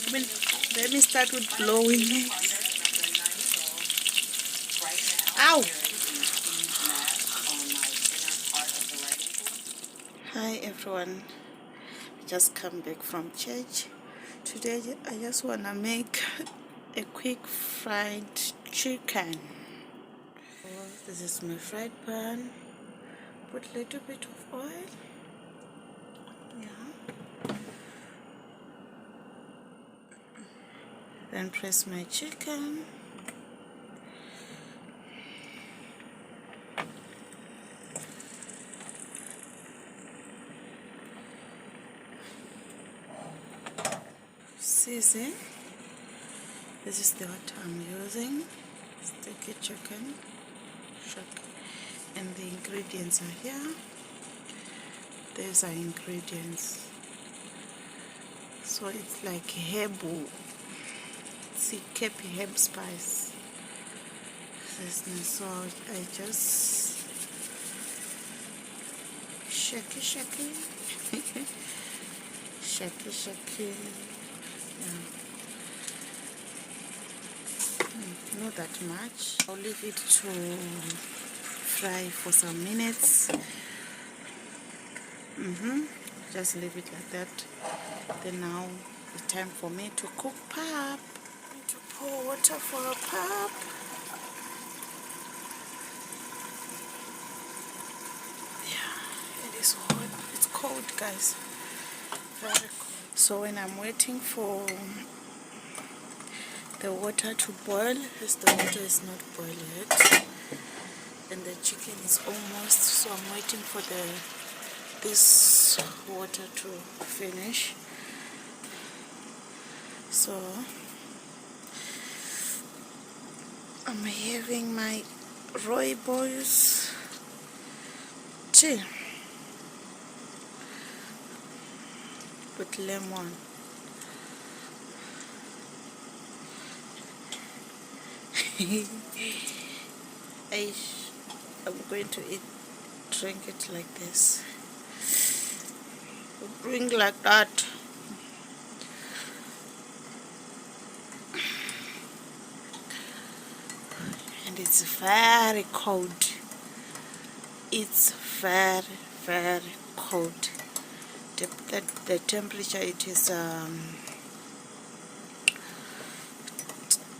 Let me start with blowing. Ow! Hi everyone, just come back from church. Today I just wanna make a quick fried chicken. This is my fried pan. Put a little bit of oil. Yeah. Then press my chicken. Season. This is the water I'm using. Sticky chicken. And the ingredients are here. These are ingredients. So it's like herbal. See, kepi herb spice. So I just shake it. Yeah. Not that much. I'll leave it to fry for some minutes. Just leave it like that. Then now it's time for me to cook pap. To pour water for a pap. Yeah, it is hot. It's cold, guys. Very cold. So when I'm waiting for the water to boil, as the water is not boiled yet, and the chicken is almost, so I'm waiting for this water to finish. So I'm having my rooibos tea with lemon. I'm going to drink it like this. Drink like that. And it's very cold. It's very, very cold. The temperature, it is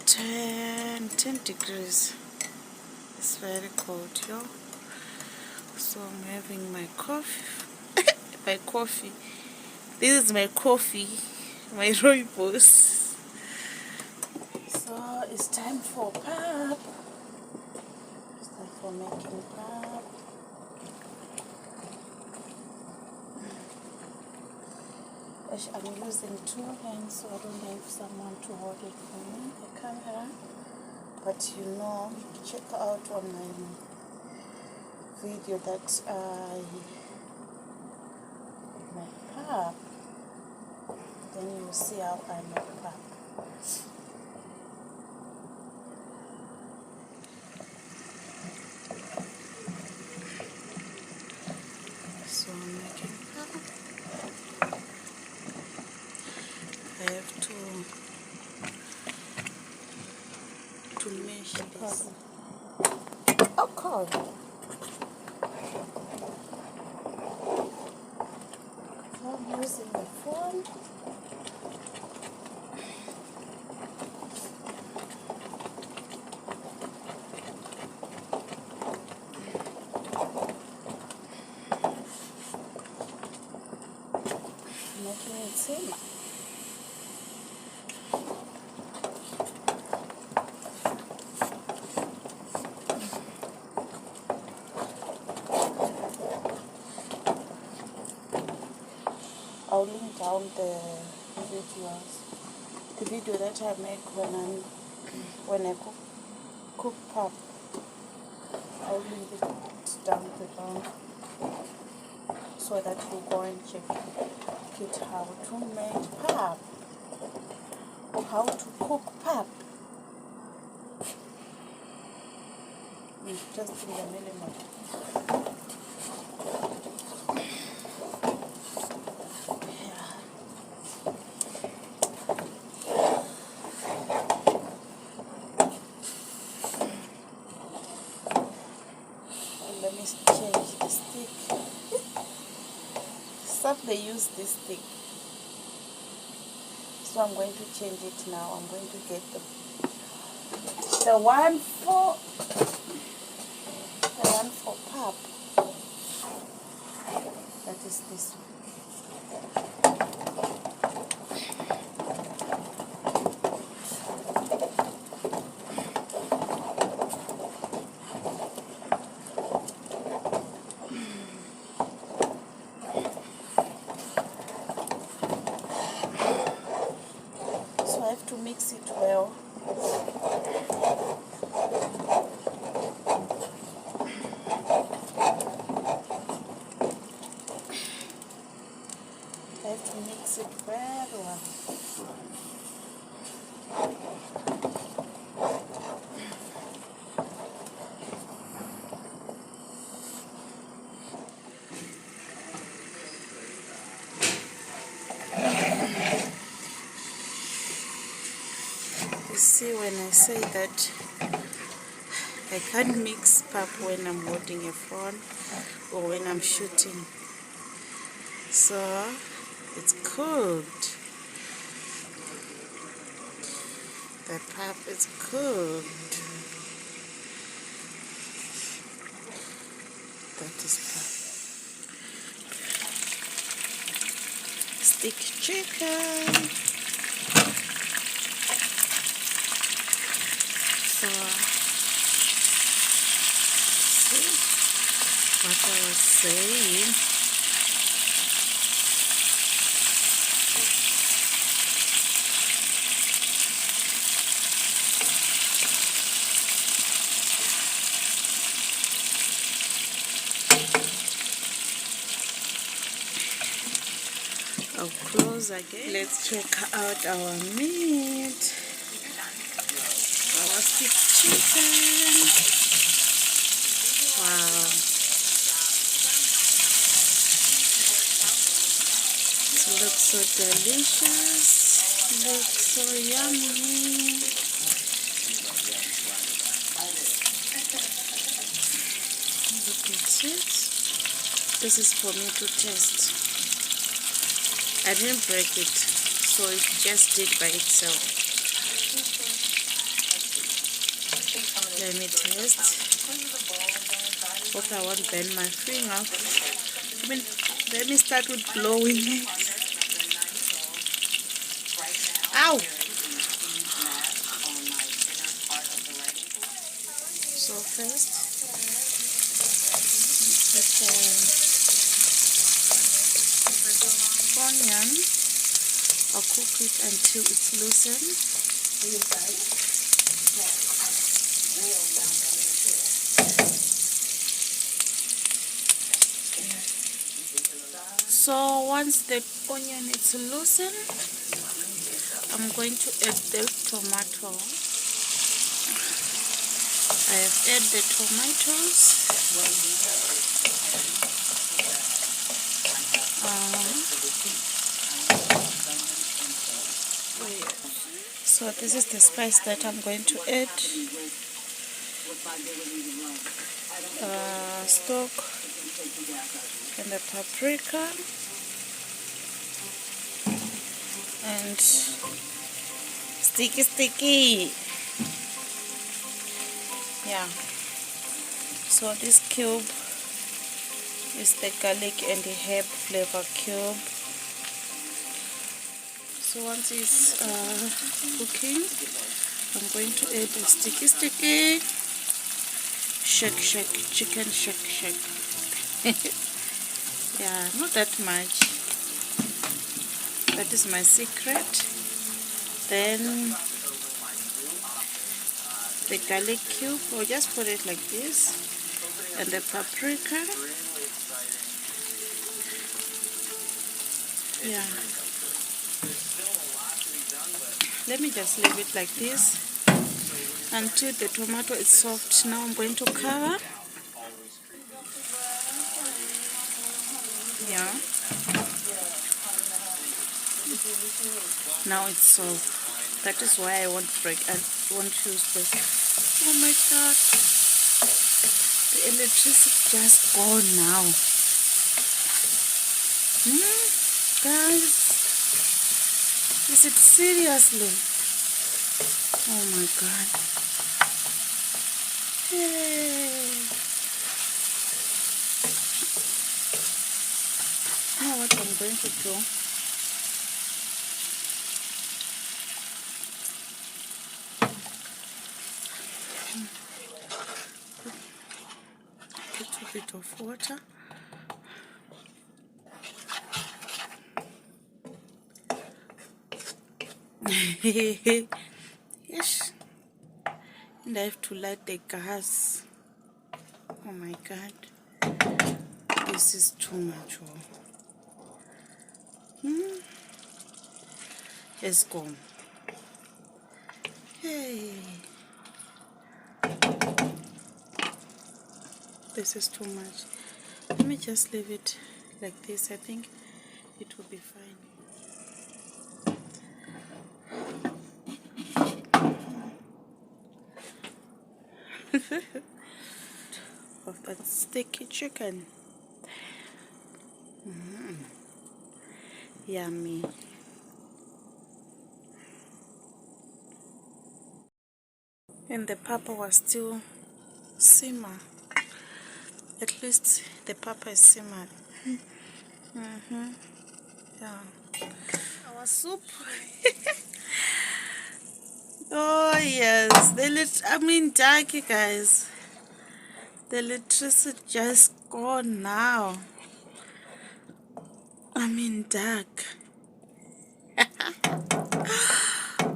10 degrees. It's very cold, yo. So I'm having my coffee. My coffee. This is my coffee. My rooibos. So it's time for pap. It's time for making pap. I'm using 2 hands, so I don't have someone to hold it for me, the camera. But you know, check out on my video that I make pap. Then you see how I make pap. So I'm making pap. I have to mash this. Okay. So I'm using the phone. Making it simmer. I'll link down the videos. The video that I make when I cook pap. I'll link it down below so that you go and check it how to make pap or how to cook pap. Just in the minimum. they use this stick. So I'm going to change it now. I'm going to get the one for pap. That is this one. So I have to mix it well. I have to mix it very well. You see, when I say that I can't mix pap when I'm holding a phone or when I'm shooting. So it's cooked. The pap is cooked. That is pap. Stick chicken. So see what I was saying. I'll close again. Let's check out our meat. Our stick chicken. Wow. It looks so delicious. Looks so yummy. Look at it. This is for me to taste. I didn't break it, so it just did by itself. Let me test. Hope I won't burn my finger. Let me start with blowing it. Ow! So first, put the onion. I'll cook it until it's loosened. So once the onion is loosened, I'm going to add the tomato. I have added the tomatoes. So this is the spice that I'm going to add. Stock and the paprika and sticky. Yeah. So this cube is the garlic and the herb flavor cube. So once it's cooking, I'm going to add the sticky. Shake, chicken shake. Yeah, not that much. That is my secret. Then the garlic cube, or just put it like this, and the paprika. Yeah. Let me just leave it like this until the tomato is soft. Now I'm going to cover. Yeah. Now it's soft. That is why I won't break. I won't use the. Oh my God! The electricity just gone now. Guys, is it seriously? Oh my God. Yay. You know what I'm going to do? A little bit of water. Yes. And I have to light the gas. Oh my God. This is too much. Let's go. Hey. This is too much. Let me just leave it like this. I think it will be fine. Of that sticky chicken. Yummy. And the papa was still simmer. At least the papa is simmered. Yeah. Our soup. Oh yes, dark, you guys. The electricity just gone now. Dark.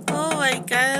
Oh my God.